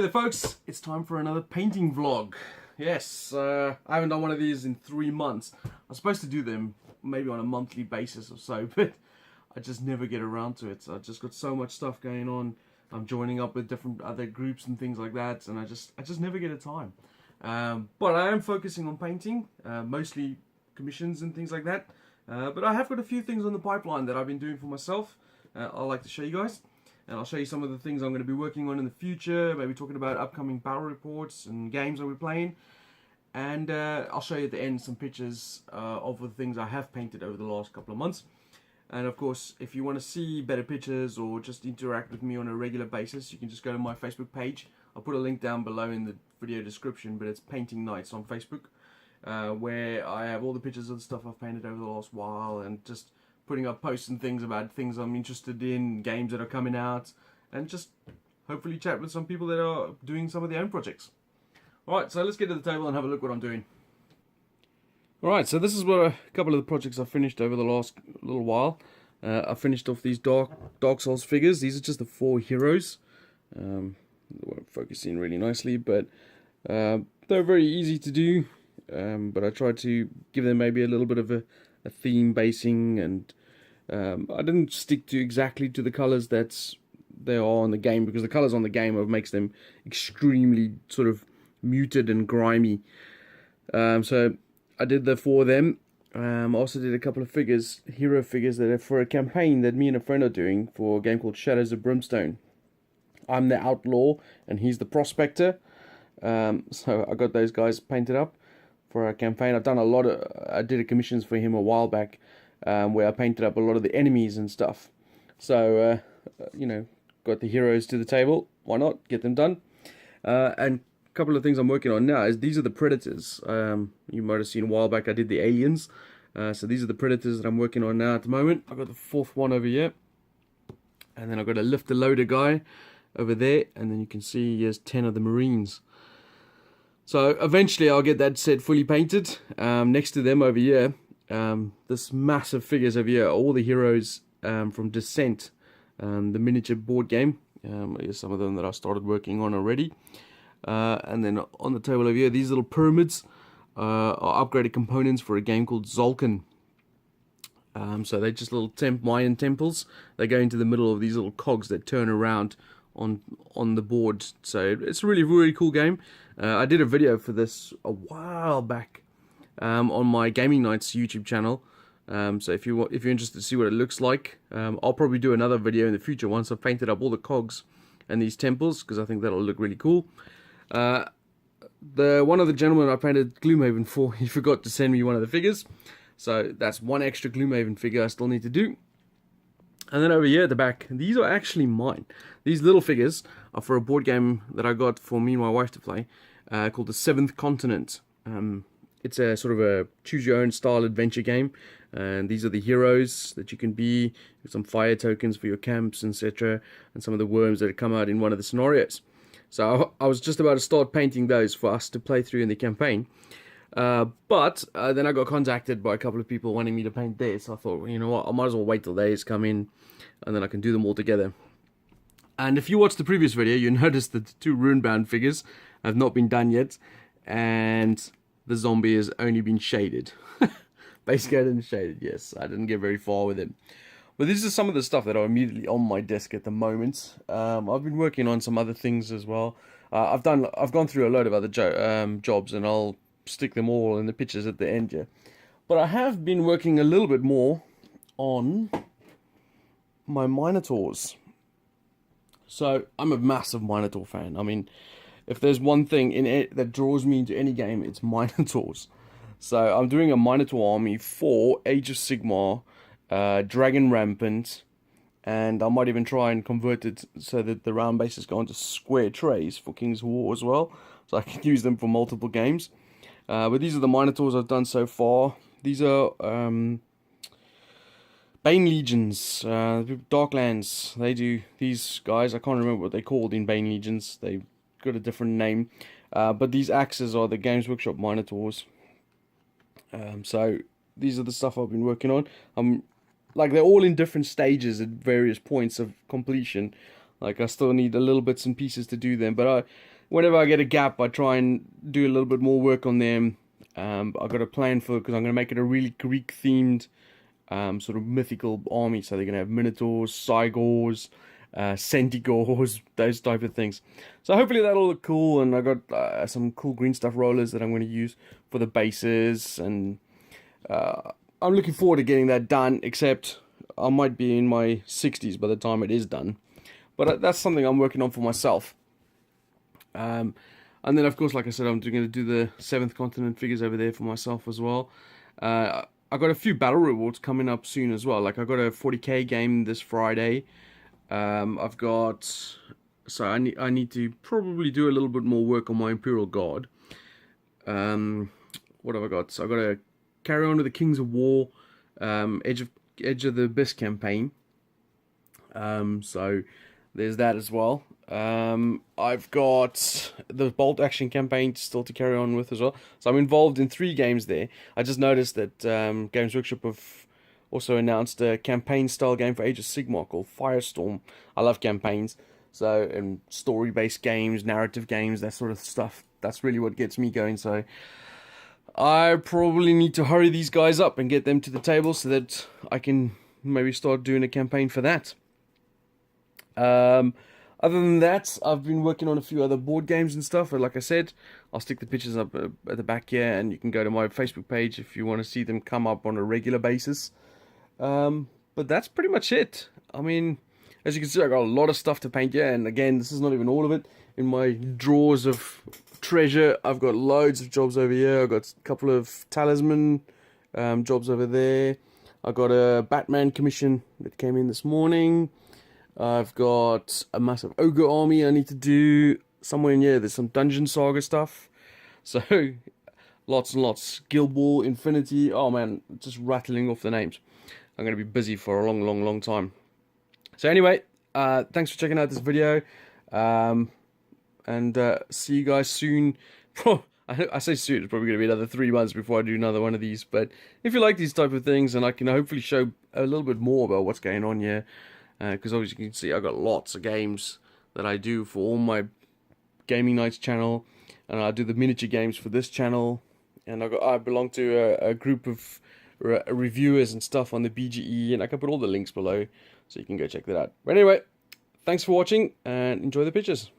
there folks, it's time for another painting vlog. Yes, I haven't done one of these in 3 months. I'm supposed to do them maybe on a monthly basis or so, but I just never get around to it. So I've just got so much stuff going on. I'm joining up with different other groups and things like that, and I just never get a time. But I am focusing on painting, mostly commissions and things like that. But I have got a few things on the pipeline that I've been doing for myself. I'd like to show you guys. And I'll show you some of the things I'm going to be working on in the future, maybe talking about upcoming battle reports and games that we're playing. And I'll show you at the end some pictures of the things I have painted over the last couple of months. And of course, if you want to see better pictures or just interact with me on a regular basis, you can just go to my Facebook page. I'll put a link down below in the video description, but it's Painting Nights on Facebook, where I have all the pictures of the stuff I've painted over the last while and just putting up posts and things about things I'm interested in, games that are coming out, and just hopefully chat with some people that are doing some of their own projects. Alright, so let's get to the table and have a look what I'm doing. Alright, so this is what a couple of the projects I've finished over the last little while. I finished off these Dark Souls figures. These are just the 4 heroes. They won't focus in really nicely, but they're very easy to do. But I tried to give them maybe a little bit of a theme basing, and I didn't stick to exactly to the colors that they are on the game, because the colors on the game makes them extremely sort of muted and grimy. So I did the 4 of them. I also did a couple of figures, hero figures, that are for a campaign that me and a friend are doing for a game called Shadows of Brimstone. I'm the outlaw and he's the prospector. So I got those guys painted up for a campaign. I've done a lot of, I did a commissions for him a while back, where I painted up a lot of the enemies and stuff. So, you know, got the heroes to the table. Why not? Get them done. And a couple of things I'm working on now is these are the predators. You might have seen a while back I did the aliens. So these are the predators that I'm working on now at the moment. I've got the 4th one over here. And then I've got a lift the loader guy over there. And then you can see here's 10 of the marines. So eventually I'll get that set fully painted. Next to them over here, this massive figures over here, all the heroes from Descent, the miniature board game. Here's some of them that I started working on already. And then on the table over here, these little pyramids are upgraded components for a game called Zolkin. So they're just little Mayan temples. They go into the middle of these little cogs that turn around on the board. So it's a really, really cool game. I did a video for this a while back on my Gaming Nights YouTube channel. So if you're interested to see what it looks like, I'll probably do another video in the future once I've painted up all the cogs and these temples, because I think that'll look really cool. One of the gentlemen I painted Gloomhaven for, he forgot to send me one of the figures. So that's one extra Gloomhaven figure I still need to do. And then over here at the back, these are actually mine. These little figures are for a board game that I got for me and my wife to play, called The 7th Continent. It's a sort of a choose-your-own style adventure game, and these are the heroes that you can be, some fire tokens for your camps, etc., and some of the worms that come out in one of the scenarios. So I was just about to start painting those for us to play through in the campaign. But then I got contacted by a couple of people wanting me to paint theirs. So I thought, well, you know what, I might as well wait till theirs come in, and then I can do them all together. And if you watched the previous video, you noticed that the 2 rune-bound figures have not been done yet, and the zombie has only been shaded. Base coat and shaded, yes. I didn't get very far with it. But this is some of the stuff that are immediately on my desk at the moment. I've been working on some other things as well. I've gone through a load of other jobs, and I'll stick them all in the pictures at the end here. But I have been working a little bit more on my Minotaurs. So I'm a massive Minotaur fan. I mean, if there's one thing in it that draws me into any game, it's Minotaurs. So I'm doing a Minotaur army for Age of Sigmar, Dragon Rampant, and I might even try and convert it so that the round bases go onto square trays for King's War as well, so I can use them for multiple games. But these are the Minotaurs I've done so far. These are Bane Legions, Darklands. They do these guys. I can't remember what they're called in Bane Legions. They've got a different name. But these axes are the Games Workshop Minotaurs. So these are the stuff I've been working on. Like, they're all in different stages at various points of completion. Like, I still need a little bits and pieces to do them, but whenever I get a gap, I try and do a little bit more work on them. I've got a plan for, because I'm going to make it a really Greek themed sort of mythical army. So they're going to have Minotaurs, Cygors, Centaurs, those type of things. So hopefully that'll look cool. And I got some cool green stuff rollers that I'm going to use for the bases. And I'm looking forward to getting that done, except I might be in my 60s by the time it is done. But that's something I'm working on for myself. And then, of course, like I said, I'm going to do the 7th Continent figures over there for myself as well. I got a few battle rewards coming up soon as well. Like, I got a 40k game this Friday. I've got... So, I need to probably do a little bit more work on my Imperial Guard. What have I got? So, I've got to carry on with the Kings of War, Edge of the Abyss campaign. So, there's that as well. I've got the Bolt Action campaign still to carry on with as well. So I'm involved in 3 games there. I just noticed that Games Workshop have also announced a campaign-style game for Age of Sigmar called Firestorm. I love campaigns. So, and story-based games, narrative games, that sort of stuff. That's really what gets me going. So I probably need to hurry these guys up and get them to the table so that I can maybe start doing a campaign for that. Other than that, I've been working on a few other board games and stuff. Like I said, I'll stick the pictures up at the back here, and you can go to my Facebook page if you want to see them come up on a regular basis. But that's pretty much it. I mean, as you can see, I got a lot of stuff to paint here, and again, this is not even all of it. In my drawers of treasure, I've got loads of jobs over here. I've got a couple of talisman jobs over there. I got a Batman commission that came in this morning. I've got a massive ogre army I need to do. Somewhere in here, there's some Dungeon Saga stuff. So, lots and lots. Guild Ball, Infinity. Oh man, just rattling off the names. I'm going to be busy for a long time. So anyway, thanks for checking out this video. And see you guys soon. I say soon, it's probably going to be another 3 months before I do another one of these. But if you like these type of things, and I can hopefully show a little bit more about what's going on here. Because obviously you can see I've got lots of games that I do for all my Gaming Nights channel, and I do the miniature games for this channel, and I belong to a group of reviewers and stuff on the BGE, and I can put all the links below so you can go check that out. But anyway, thanks for watching and enjoy the pictures.